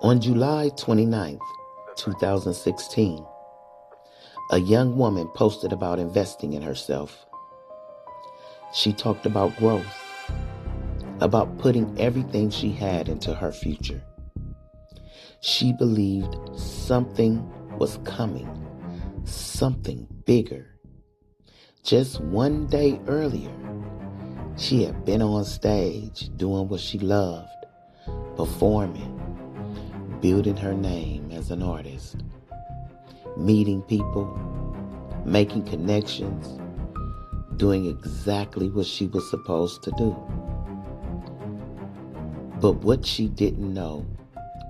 On July 29th, 2016, a young woman posted about investing in herself. She talked about growth, about putting everything she had into her future. She believed something was coming, something bigger. Just one day earlier, she had been on stage doing what she loved, performing, building her name as an artist, meeting people, making connections, doing exactly what she was supposed to do. But what she didn't know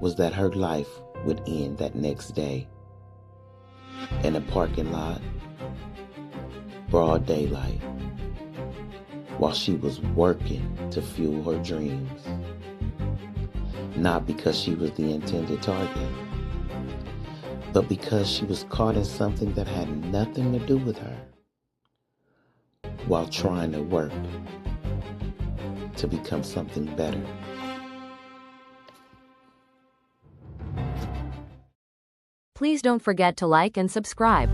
was that her life would end that next day in a parking lot, broad daylight, while she was working to fuel her dreams. Not because she was the intended target, but because she was caught in something that had nothing to do with her, while trying to work to become something better. Please don't forget to like and subscribe.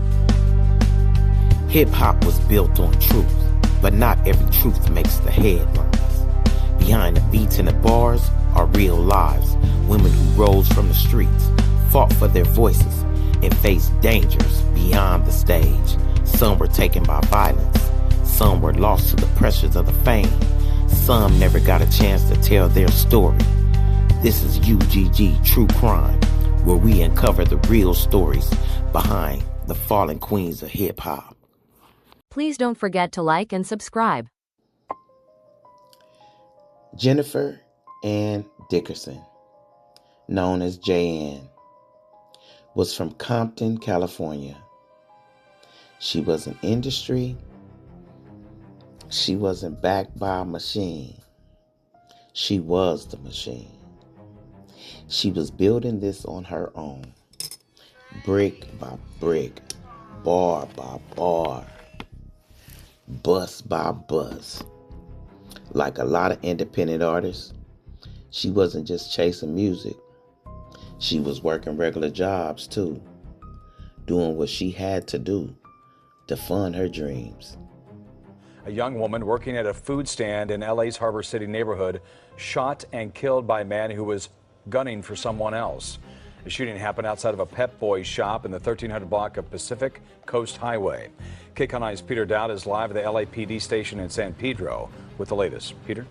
Hip-hop was built on truth, but not every truth makes the headlines. Behind the beats and the bars are real lives. Women who rose from the streets, fought for their voices, and faced dangers beyond the stage. Some were taken by violence. Some were lost to the pressures of the fame. Some never got a chance to tell their story. This is UGG True Crime, where we uncover the real stories behind the fallen queens of hip-hop. Please don't forget to like and subscribe. Jennifer Ann Dickerson, known as Ann, was from Compton, California. She was in industry. She wasn't backed by a machine. She was the machine. She was building this on her own, brick by brick, bar by bar, bus by bus. Like a lot of independent artists, she wasn't just chasing music. She was working regular jobs too, doing what she had to do to fund her dreams. A young woman working at a food stand in LA's Harbor City neighborhood shot and killed by a man who was gunning for someone else. The shooting happened outside of a Pep Boys shop in the 1300 block of Pacific Coast Highway. KCON9's Peter Dowd is live at the LAPD station in San Pedro with the latest. Peter?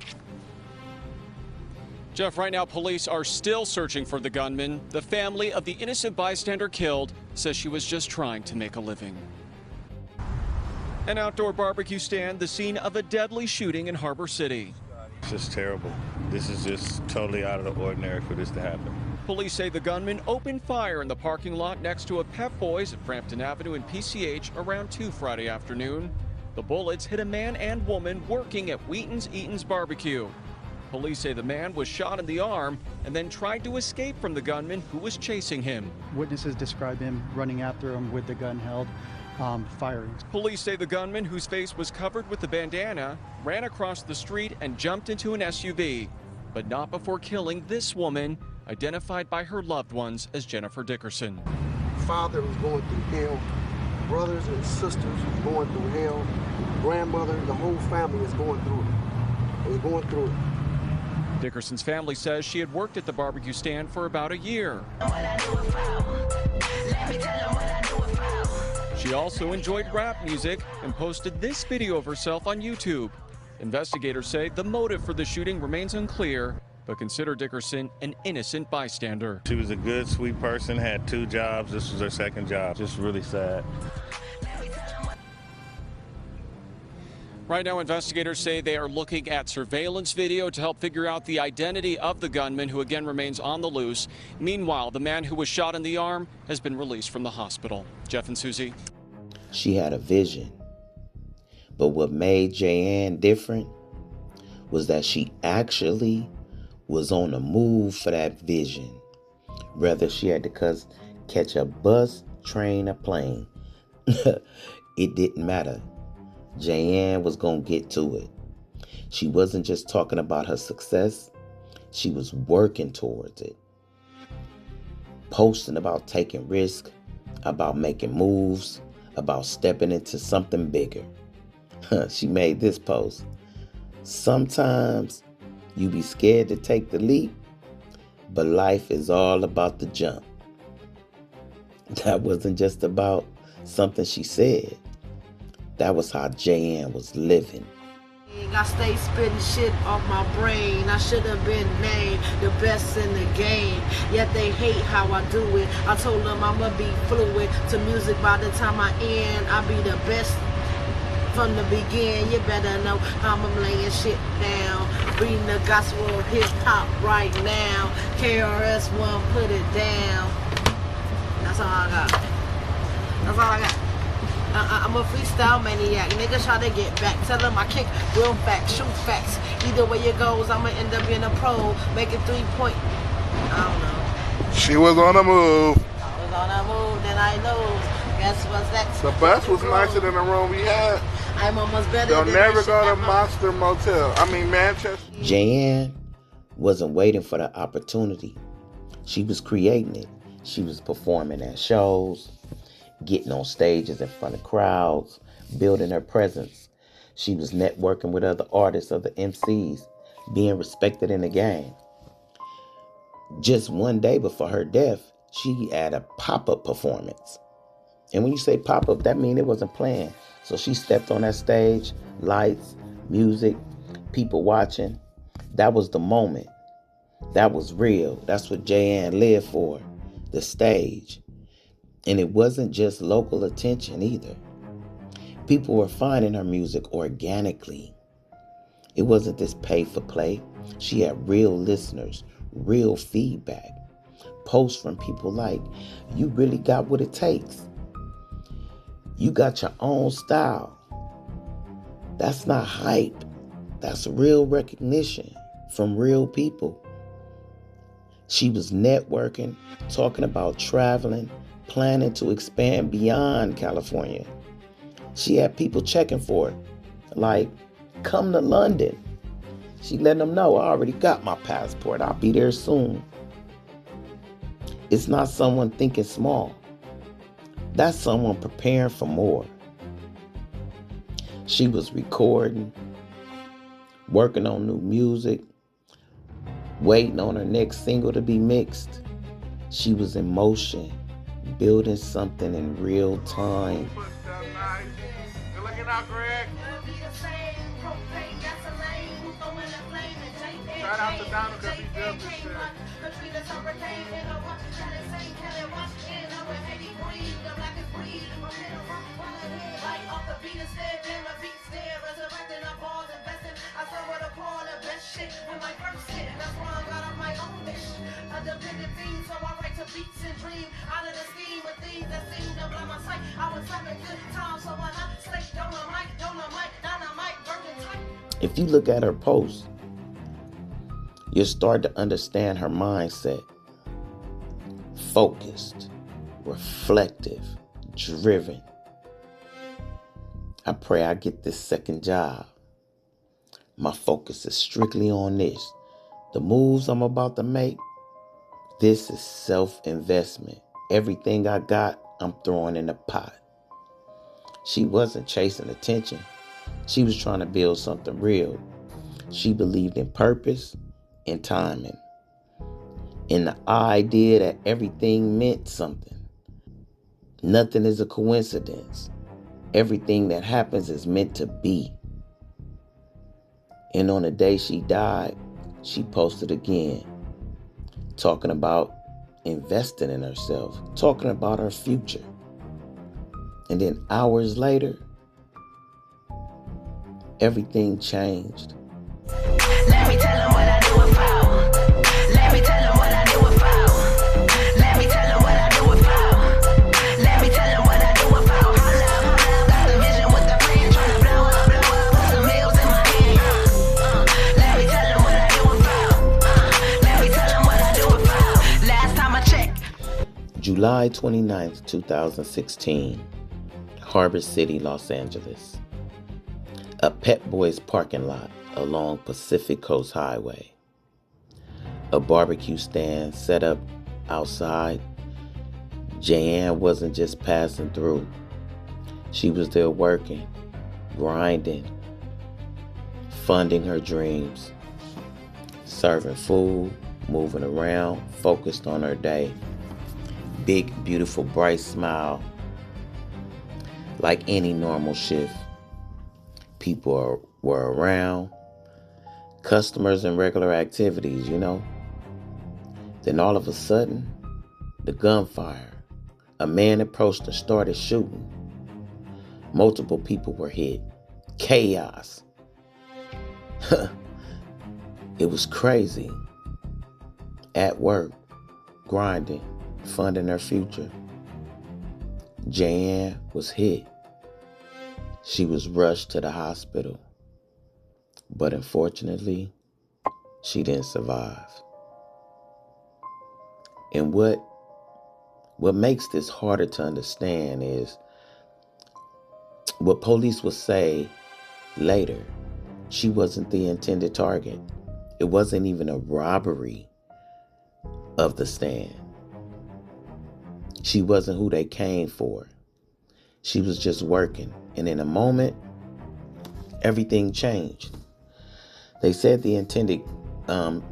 Jeff, right now police are still searching for the gunman. The family of the innocent bystander killed says she was just trying to make a living. An outdoor barbecue stand, the scene of a deadly shooting in Harbor City. It's just terrible. This is just totally out of the ordinary for this to happen. Police say the gunman opened fire in the parking lot next to a Pep Boys at Frampton Avenue and PCH around 2 Friday afternoon. The bullets hit a man and woman working at Wheaton's Eaton's Barbecue. Police say the man was shot in the arm and then tried to escape from the gunman who was chasing him. Witnesses describe him running after him with the gun held, firing. Police say the gunman, whose face was covered with a bandana, ran across the street and jumped into an SUV, but not before killing this woman, identified by her loved ones as Jennifer Dickerson. Father was going through hell, brothers and sisters was going through hell, grandmother, the whole family is going through it. They're going through it. Dickerson's family says she had worked at the barbecue stand for about a year. She also enjoyed rap music and posted this video of herself on YouTube. Investigators say the motive for the shooting remains unclear, but consider Dickerson an innocent bystander. She was a good, sweet person, had 2 jobs. This was her 2nd job. Just really sad. Right now, investigators say they are looking at surveillance video to help figure out the identity of the gunman, who again remains on the loose. Meanwhile, the man who was shot in the arm has been released from the hospital. Jeff and Susie. She had a vision. But what made Ann different was that she actually was on the move for that vision. Whether she had to catch a bus, train, or plane, it didn't matter. Ann was going to get to it. She wasn't just talking about her success. She was working towards it. posting about taking risks, about making moves, about stepping into something bigger. She made this post. Sometimes you be scared to take the leap, but life is all about the jump. That wasn't just about something she said. That was how J.Ann was living. I stay spitting shit off my brain. I should have been named the best in the game, yet they hate how I do it. I told them I'ma be fluid to music by the time I end. I'll be the best from the beginning. You better know how I'm laying shit down. Reading the gospel of hip hop right now. KRS-One, put it down. That's all I got. That's all I got. I'm a freestyle maniac. Niggas try to get back. Tell them I kick real facts, shoot facts. Either way it goes, I'ma end up being a pro. Make it 3 point. I don't know. She was on the move. I was on a move, then I lose. Guess what's next? The bus was nicer than the room we had. I'm almost better They'll than never go to Monster Motel. Manchester. J.Ann wasn't waiting for the opportunity. She was creating it. She was performing at shows, getting on stages in front of crowds, building her presence. She was networking with other artists, other MCs, being respected in the game. Just one day before her death, she had a pop-up performance. And when you say pop-up, that means it wasn't planned. So she stepped on that stage, lights, music, people watching. That was the moment. That was real. That's what J.Ann lived for, the stage. And it wasn't just local attention either. People were finding her music organically. It wasn't this pay for play. She had real listeners, real feedback. Posts from people like, you really got what it takes. You got your own style. That's not hype. That's real recognition from real people. She was networking, talking about traveling, planning to expand beyond California. She had people checking for her, like, come to London. She let them know, I already got my passport. I'll be there soon. It's not someone thinking small. That's someone preparing for more. She was recording, working on new music, waiting on her next single to be mixed. She was in motion, building something in real time. You're looking out, Greg. Shout out to Donald because he built this shit. If you look at her posts, you'll start to understand her mindset. Focused, reflective, driven. I pray I get this second job. My focus is strictly on this. The moves I'm about to make, this is self-investment. Everything I got, I'm throwing in the pot. She wasn't chasing attention. She was trying to build something real. She believed in purpose and timing, in the idea that everything meant something. Nothing is a coincidence. Everything that happens is meant to be. And on the day she died, she posted again, talking about investing in herself, talking about her future. And then hours later, everything changed. Let me tell them what I do it for. Let me tell them what I do it for. Let me tell them what I do it for. Let me tell them what I do it for. Hold up, got the vision with the plan, trying to blow up, put some meals in my hand. Let me tell them what I do it for. Let me tell them what I do it for. Last time I checked. July 29th, 2016, Harbor City, Los Angeles. A Pep Boys parking lot along Pacific Coast Highway. A barbecue stand set up outside, Jayanne wasn't just passing through. She was there working, grinding, funding her dreams, serving food, moving around, focused on her day. Big, beautiful, bright smile. Like any normal shift. People were around, customers and regular activities, you know. Then all of a sudden, the gunfire. A man approached and started shooting. Multiple people were hit. Chaos. It was crazy. At work, grinding, funding her future. Jayanne was hit. She was rushed to the hospital. But unfortunately, she didn't survive. And what makes this harder to understand is what police will say later. She wasn't the intended target. It wasn't even a robbery of the stand. She wasn't who they came for. She was just working. And in a moment, everything changed. They said the intended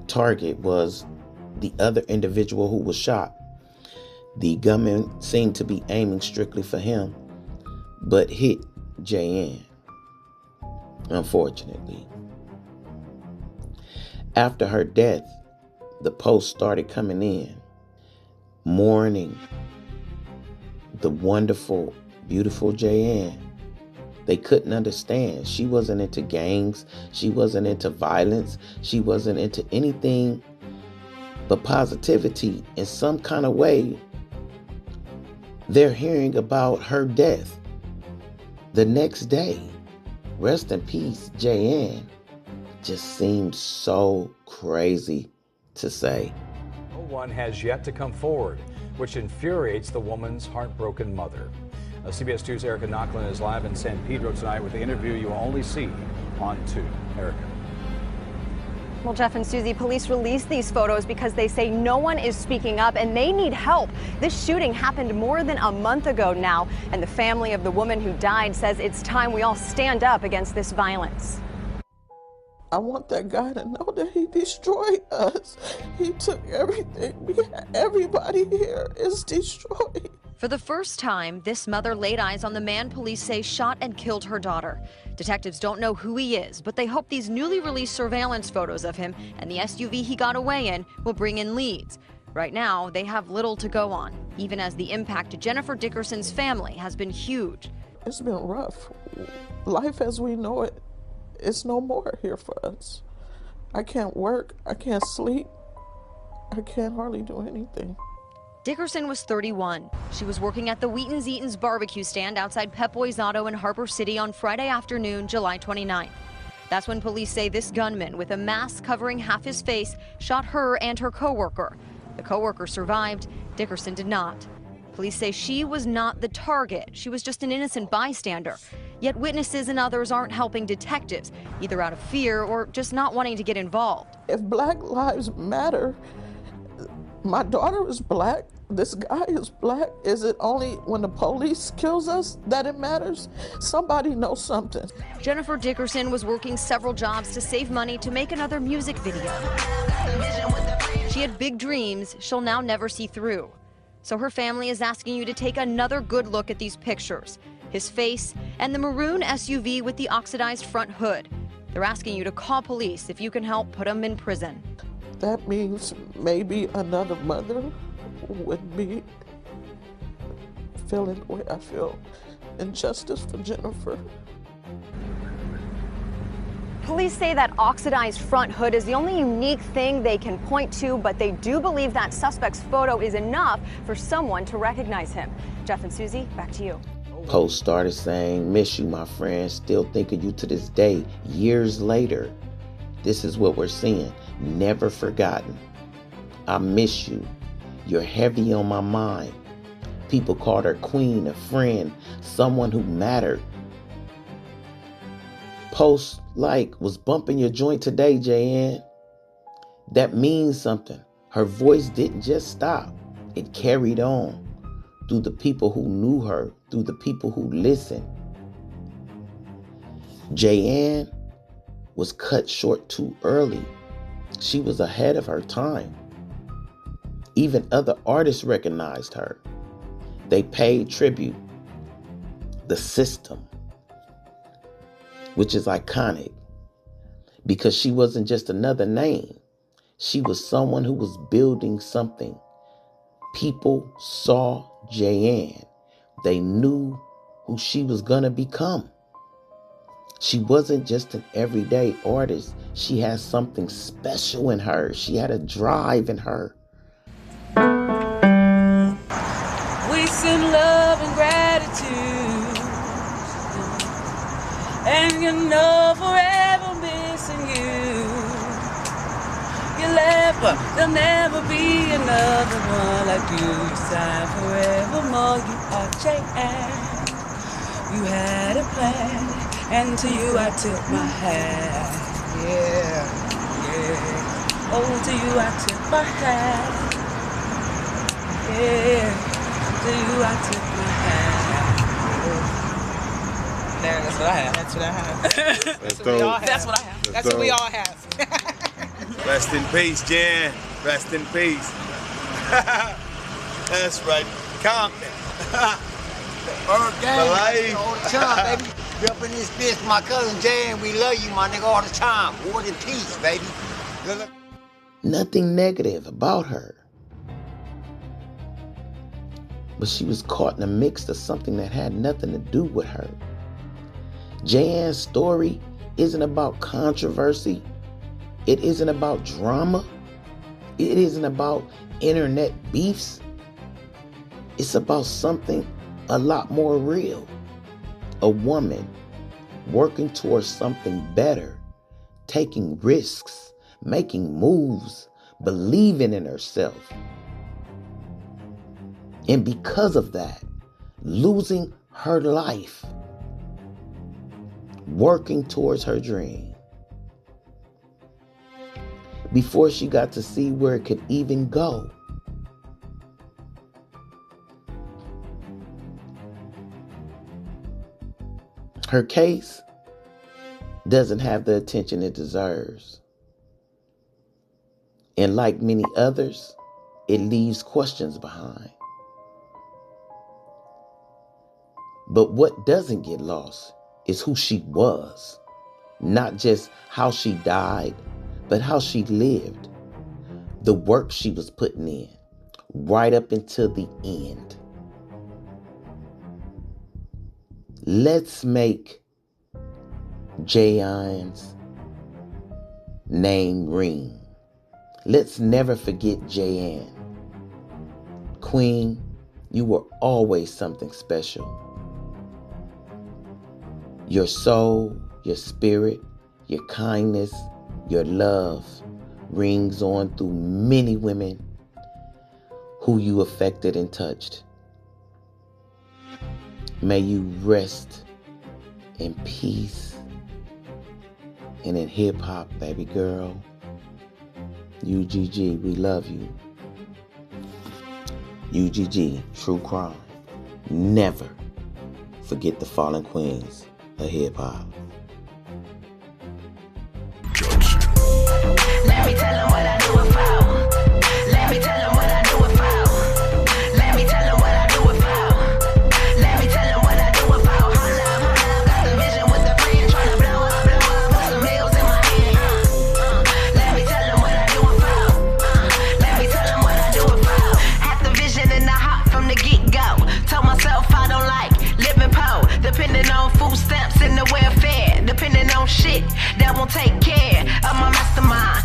target was the other individual who was shot. The gunman seemed to be aiming strictly for him, but hit Jayanne, unfortunately. After her death, the posts started coming in, mourning the wonderful, beautiful Jayanne. They couldn't understand. She wasn't into gangs. She wasn't into violence. She wasn't into anything but positivity. In some kind of way, they're hearing about her death the next day. Rest in peace, Jayanne. Just seemed so crazy to say. No one has yet to come forward, which infuriates the woman's heartbroken mother. CBS 2's Erica Nochlin is live in San Pedro tonight with the interview you will only see on 2. Erica. Well, Jeff and Susie, police released these photos because they say no one is speaking up and they need help. This shooting happened more than a month ago now, and the family of the woman who died says it's time we all stand up against this violence. I want that guy to know that he destroyed us. He took everything. Everybody here is destroyed. For the first time, this mother laid eyes on the man police say shot and killed her daughter. Detectives don't know who he is, but they hope these newly released surveillance photos of him and the SUV he got away in will bring in leads. Right now, they have little to go on, even as the impact to Jennifer Dickerson's family has been huge. It's been rough. Life as we know it is no more here for us. I can't work, I can't sleep, I can't hardly do anything. Dickerson was 31. She was working at the Wheaton's Eaton's barbecue stand outside Pep Boys Auto in Harbor City on Friday afternoon, July 29th. That's when police say this gunman with a mask covering half his face shot her and her coworker. The coworker survived. Dickerson did not. Police say she was not the target. She was just an innocent bystander. Yet witnesses and others aren't helping detectives, either out of fear or just not wanting to get involved. If Black Lives Matter, my daughter is Black, this guy is Black. Is it only when the police kills us that it matters? Somebody knows something. Jennifer Dickerson was working several jobs to save money to make another music video. She had big dreams she'll now never see through. So her family is asking you to take another good look at these pictures. His face and the maroon SUV with the oxidized front hood. They're asking you to call police if you can help put him in prison. That means maybe another mother would be feeling the way I feel. Injustice for Jennifer. Police say that oxidized front hood is the only unique thing they can point to, but they do believe that suspect's photo is enough for someone to recognize him. Jeff and Susie, back to you. Post started saying, "Miss you, my friend. Still think of you to this day." Years later, this is what we're seeing. Never forgotten. I miss you. You're heavy on my mind. People called her queen, a friend, someone who mattered. Post like was bumping your joint today, Jayanne. That means something. Her voice didn't just stop. It carried on. through the people who knew her, through the people who listened. Jayann was cut short too early. She was ahead of her time. Even other artists recognized her. They paid tribute. The system, which is iconic, because she wasn't just another name. She was someone who was building something. People saw Jayann. They knew who she was going to become. She wasn't just an everyday artist. She had something special in her. She had a drive in her. We send love and gratitude, and you know forever missing you. You left, but there'll never be another one like you. You signed forevermore. You are Jayann. You had a plan, and to you I took my hat. Yeah, yeah. Oh, to you I took my hat. Yeah. To you I took my hand. There, that's what I have. That's what I have. That's what we all have. That's what I have. That's what we all have. Rest in peace, Jan. Rest in peace. That's right. Compton. Gang, all the time, baby. Be up in this bitch, my cousin Jan. We love you, my nigga, all the time. War and peace, baby. Good luck. Nothing negative about her. But she was caught in the mix of something that had nothing to do with her. Jayann's story isn't about controversy. It isn't about drama. It isn't about internet beefs. It's about something a lot more real. A woman working towards something better, taking risks, making moves, believing in herself. And because of that, losing her life, working towards her dream. Before she got to see where it could even go. Her case doesn't have the attention it deserves. And like many others, it leaves questions behind. But what doesn't get lost is who she was. Not just how she died, but how she lived. The work she was putting in, right up until the end. Let's make Jayann's name ring. Let's never forget Jayann. Queen, you were always something special. Your soul, your spirit, your kindness, your love rings on through many women who you affected and touched. May you rest in peace and in hip-hop, baby girl. UGG, we love you. UGG True Crime. Never forget the fallen queens of hip-hop. Let me tell them what I do it for. Let me tell them what I do it for. Let me tell them what I do it for. Let me tell them what I do it for. Hold up, got the vision with the plan, trying to blow up, put some meals in my hand. Let me tell them what I do it for. Let me tell them what I do it for. Had the vision and the heart from the get-go. Told myself I don't like living poor, depending on food stamps and the welfare, depending on shit that won't take care of my mastermind.